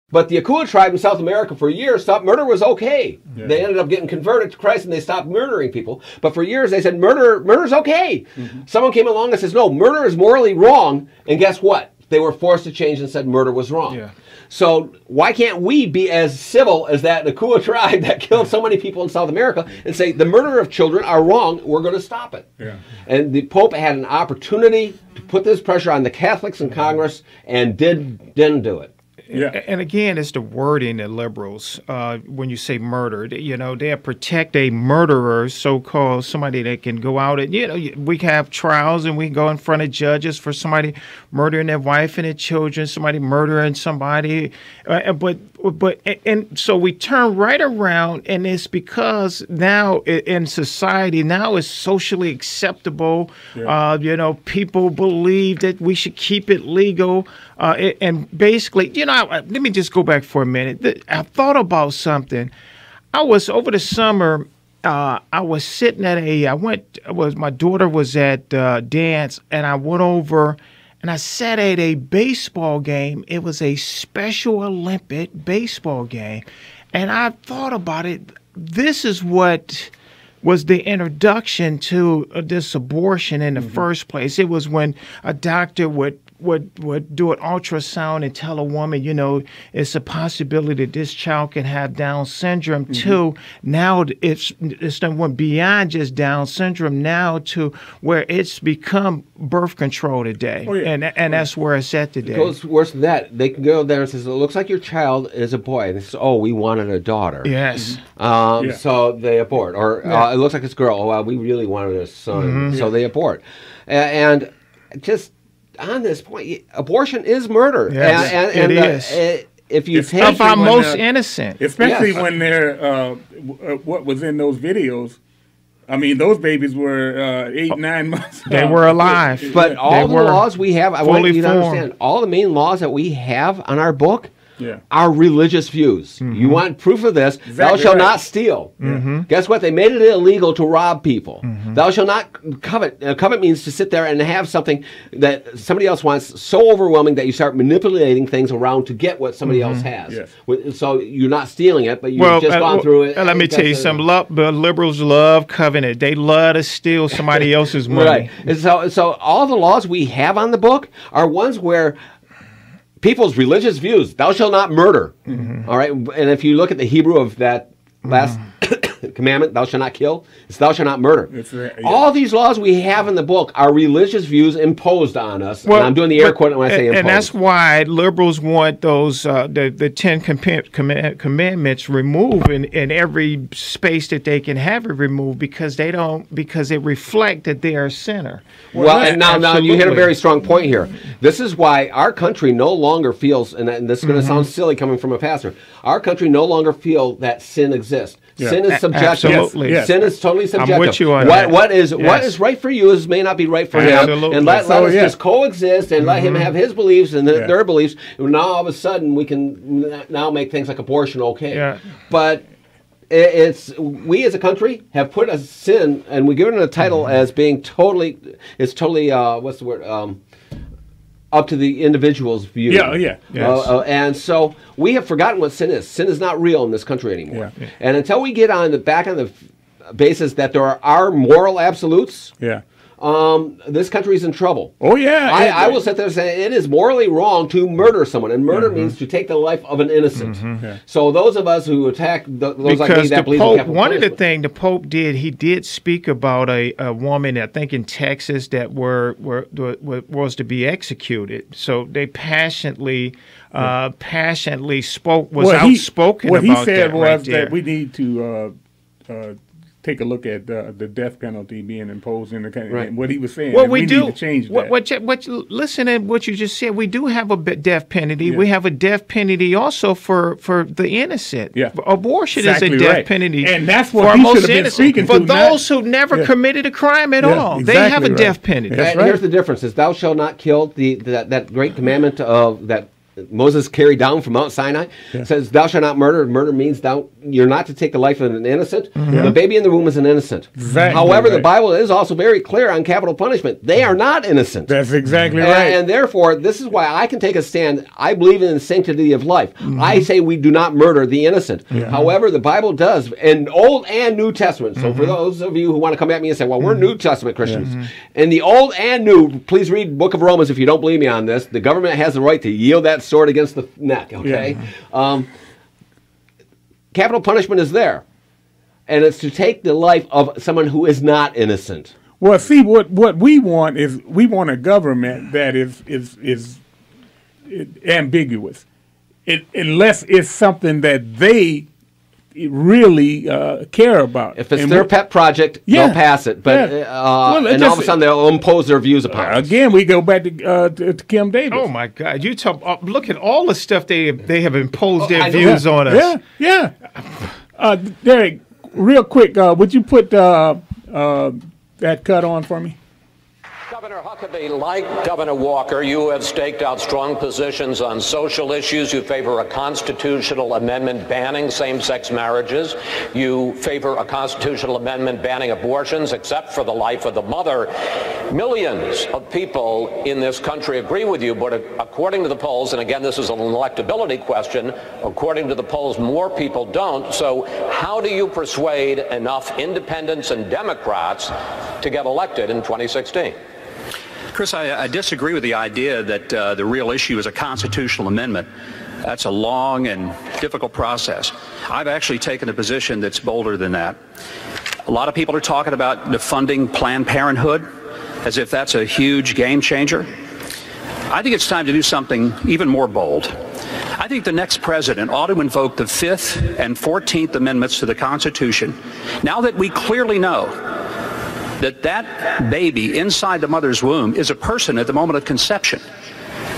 But the Akua tribe in South America for years thought murder was okay. Yeah. They ended up getting converted to Christ and they stopped murdering people. But for years they said murder's okay. Someone came along and says, no, murder is morally wrong. And guess what? They were forced to change and said murder was wrong. Yeah. So why can't we be as civil as that Akua tribe that killed so many people in South America and say the murder of children are wrong, we're going to stop it. Yeah. And the Pope had an opportunity to put this pressure on the Catholics in Congress and didn't do it. Yeah. And again, it's the wording that liberals, when you say murdered, you know, they protect a murderer, so-called somebody that can go out and, you know, we have trials and we go in front of judges for somebody murdering their wife and their children, somebody murdering somebody. And so we turn right around, and it's because now in society, now it's socially acceptable. Yeah. You know, people believe that we should keep it legal. And basically, you know, let me just go back for a minute. I thought about something. I was over the summer. I was sitting at my daughter was at dance, and I went over and I sat at a baseball game. It was a Special Olympic baseball game, and I thought about it. This is what was the introduction to this abortion in the first place. It was when a doctor would do an ultrasound and tell a woman, you know, it's a possibility that this child can have Down syndrome too. Now it's went beyond just Down syndrome now to where it's become birth control today. Oh, yeah. And that's where it's at today. It goes worse than that. They can go there and say, it looks like your child is a boy. And they say, oh, we wanted a daughter. Yes. So they abort. Or it looks like it's a girl. Oh, well, we really wanted a son. So they abort. And just on this point, abortion is murder. Yes, and it is. If you it's of our most innocent. Especially when they're, what was in those videos, I mean, those babies were 8, 9 months. They were alive. But all the laws we have, I want you to understand, all the main laws that we have on our book are religious views. You want proof of this, thou shalt not steal. Guess what? They made it illegal to rob people. Thou shalt not covet. Covet means to sit there and have something that somebody else wants so overwhelming that you start manipulating things around to get what somebody else has. Yes. So you're not stealing it, but you've just gone through it. Let me tell you something. The liberals love covenant. They love to steal somebody else's money. Right. And so all the laws we have on the book are ones where people's religious views, thou shalt not murder. All right. And if you look at the Hebrew of that last commandment, thou shalt not kill, it's thou shalt not murder. All these laws we have in the book are religious views imposed on us. Well, and I'm doing the air quote when I say imposed. And that's why liberals want those the 10 commandments removed in every space that they can have it removed, because it reflects that they are a sinner. Well, and now you hit a very strong point here. This is why our country no longer feels, and this is going to sound silly coming from a pastor, our country no longer feel that sin exists. Yeah. Sin is subjective. Absolutely. Yes. Sin is totally subjective. I'm with you on that. What is right for you may not be right for him. And let us just coexist and let him have his beliefs and their beliefs. And now all of a sudden we can now make things like abortion okay. Yeah. But we as a country have put a sin, and we give it a title as being totally what's the word? Up to the individual's view. Yes. And so we have forgotten what sin is. Sin is not real in this country anymore. Yeah. And until we get back on the basis that there are moral absolutes, this country's in trouble. Oh, yeah. I will sit there and say it is morally wrong to murder someone, and murder means to take the life of an innocent. So those of us who attack those like me that believe in capital one of the things the Pope did, he did speak about a woman, I think in Texas, that was to be executed. So they passionately spoke, outspoken about that. What he said was that we need to take a look at the death penalty being imposed in the country. And what he was saying, we need to change that. Listen to what you just said. We do have a death penalty. Yeah. We have a death penalty also for the innocent. Yeah. Abortion is a death penalty. And that's what he should have been speaking to. For those who never committed a crime at all. Exactly, they have a death penalty. And here's the difference: is thou shalt not kill, that great commandment of that Moses carried down from Mount Sinai. It says, thou shalt not murder. Murder means you're not to take the life of an innocent. The baby in the womb is an innocent. Exactly. However, the Bible is also very clear on capital punishment. They are not innocent. That's exactly right. And therefore, this is why I can take a stand. I believe in the sanctity of life. I say we do not murder the innocent. However, the Bible does, in Old and New Testament. So for those of you who want to come at me and say, well, we're New Testament Christians. In the Old and New, please read Book of Romans if you don't believe me on this. The government has the right to yield that sword against the neck, okay? Capital punishment is there, and it's to take the life of someone who is not innocent. Well, see, what we want is we want a government that is ambiguous, unless it's something that they really care about. If it's their pet project, they'll pass it. But and all of a sudden they'll impose their views upon us. Again, we go back to Kim Davis. Oh my God! You talk. Look at all the stuff they have imposed their views on us. Derek, real quick, would you put that cut on for me? Governor Huckabee, like Governor Walker, you have staked out strong positions on social issues. You favor a constitutional amendment banning same-sex marriages. You favor a constitutional amendment banning abortions, except for the life of the mother. Millions of people in this country agree with you, but according to the polls, and again, this is an electability question, according to the polls, more people don't. So how do you persuade enough independents and Democrats to get elected in 2016? Chris, I disagree with the idea that the real issue is a constitutional amendment. That's a long and difficult process. I've actually taken a position that's bolder than that. A lot of people are talking about defunding Planned Parenthood as if that's a huge game changer. I think it's time to do something even more bold. I think the next president ought to invoke the 5th and 14th Amendments to the Constitution, now that we clearly know that baby inside the mother's womb is a person at the moment of conception.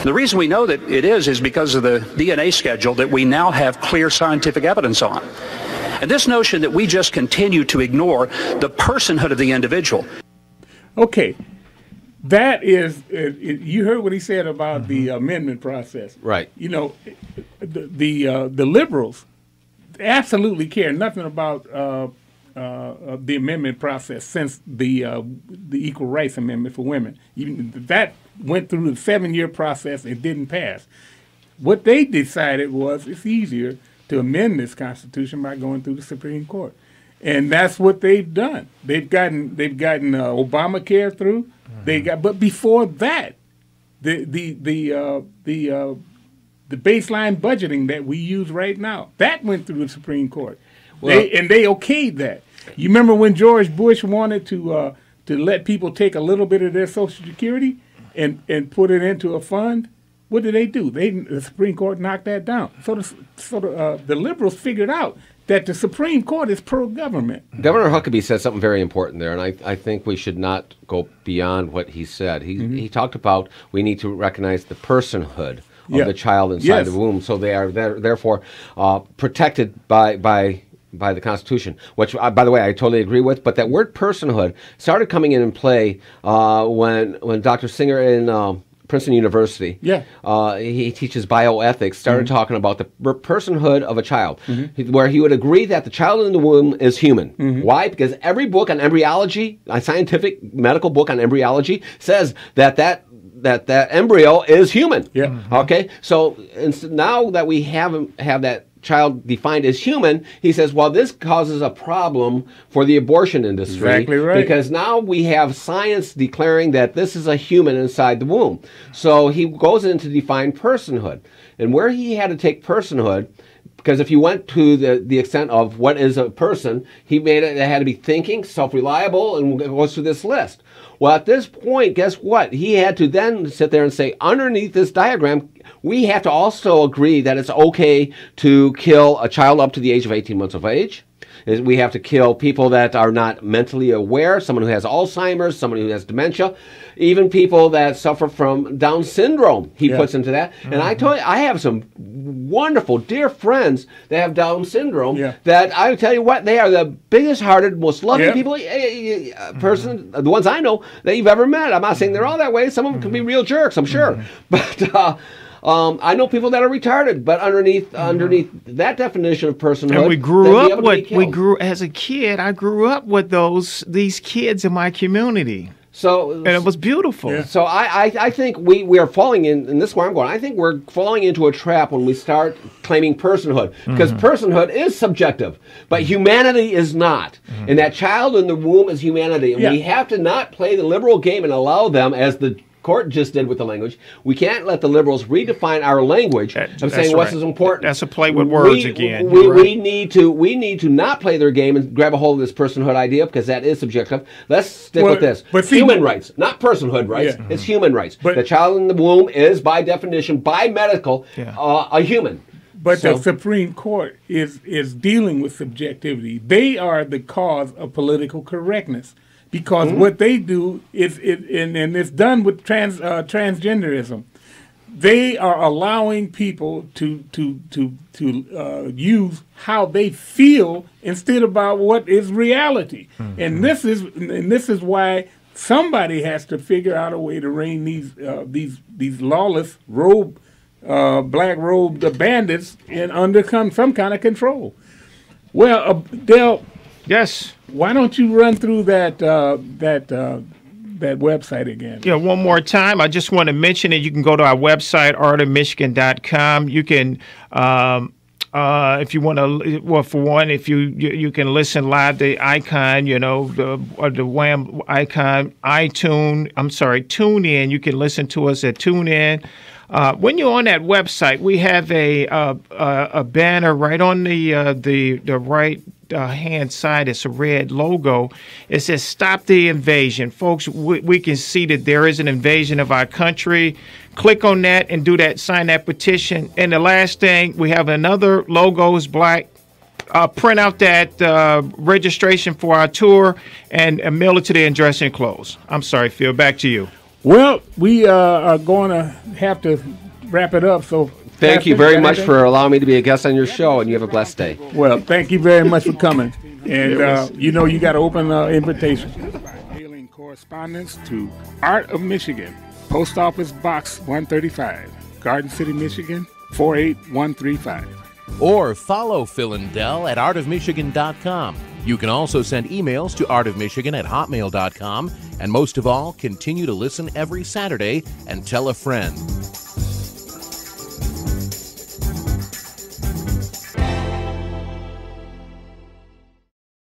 The reason we know that it is because of the DNA schedule that we now have clear scientific evidence on. And this notion that we just continue to ignore the personhood of the individual. Okay. That is, you heard what he said about the amendment process. Right. You know, the liberals absolutely care nothing about the amendment process since the Equal Rights Amendment for women. That went through the 7-year process and didn't pass. What they decided was it's easier to amend this Constitution by going through the Supreme Court, and that's what they've done. They've gotten Obamacare through. But before that, the baseline budgeting that we use right now, that went through the Supreme Court. They okayed that. You remember when George Bush wanted to let people take a little bit of their Social Security and put it into a fund? What did they do? The Supreme Court knocked that down. So the liberals figured out that the Supreme Court is pro-government. Governor Huckabee said something very important there, and I think we should not go beyond what he said. He talked about we need to recognize the personhood of the child inside the womb, so they are therefore protected by the Constitution, which, by the way, I totally agree with. But that word personhood started coming in play when Dr. Singer in Princeton University, he teaches bioethics, started talking about the personhood of a child, where he would agree that the child in the womb is human. Why? Because every book on embryology, a scientific medical book on embryology, says that embryo is human. Okay, so now that we have that child defined as human, he says, well, this causes a problem for the abortion industry. Exactly right. Because now we have science declaring that this is a human inside the womb. So he goes in to define personhood. And where he had to take personhood, because if you went to the extent of what is a person, he made it had to be thinking, self-reliable, and goes through this list. Well, at this point, guess what? He had to then sit there and say, underneath this diagram, we have to also agree that it's okay to kill a child up to the age of 18 months of age. We have to kill people that are not mentally aware, someone who has Alzheimer's, someone who has dementia, even people that suffer from Down syndrome, he puts into that. And I told you, I have some wonderful, dear friends that have Down syndrome that I tell you what, they are the biggest hearted, most loving people, the ones I know that you've ever met. I'm not saying they're all that way. Some of them can be real jerks, I'm sure. But I know people that are retarded, but underneath that definition of personhood, and we grew as a kid. I grew up with these kids in my community. So, and it was beautiful. Yeah. So I think we are falling in, and this is where I'm going, I think we're falling into a trap when we start claiming personhood, because personhood is subjective, but humanity is not. And that child in the womb is humanity, and we have to not play the liberal game and allow them, as the court just did with the language. We can't let the liberals redefine our language of saying what's as important. That's a play with words again. We need to not play their game and grab a hold of this personhood idea, because that is subjective. Let's stick with this. But human rights, not personhood rights. Yeah. It's human rights. But the child in the womb is, by definition, by medical, a human. But the Supreme Court is dealing with subjectivity. They are the cause of political correctness. Because what they do is, and it's done with transgenderism. They are allowing people to use how they feel instead about what is reality. And this is why somebody has to figure out a way to rein these lawless black robed bandits under some kind of control. Well, Dale. Yes. Why don't you run through that website again? Yeah, one more time. I just want to mention it. You can go to our website, artofmichigan.com. You can, if you want to, well, for one, if you can listen live, the icon, the WAAM icon, tune in. You can listen to us at TuneIn. When you're on that website, we have a banner right on the right hand side. It's a red logo. It says "Stop the Invasion." Folks, we can see that there is an invasion of our country. Click on that and sign that petition. And the last thing, we have another logo is black. Print out that registration for our tour and mail it to the address enclosed. I'm sorry, Phil. Back to you. Well, we are going to have to wrap it up. So thank you very much for allowing me to be a guest on your show, and you have a blessed day. Well, thank you very much for coming. And you got to open invitation. Mailing correspondence to Art of Michigan, Post Office Box 135, Garden City, Michigan 48135. Or follow Phil and Del at artofmichigan.com. You can also send emails to artofmichigan@hotmail.com. And most of all, continue to listen every Saturday and tell a friend.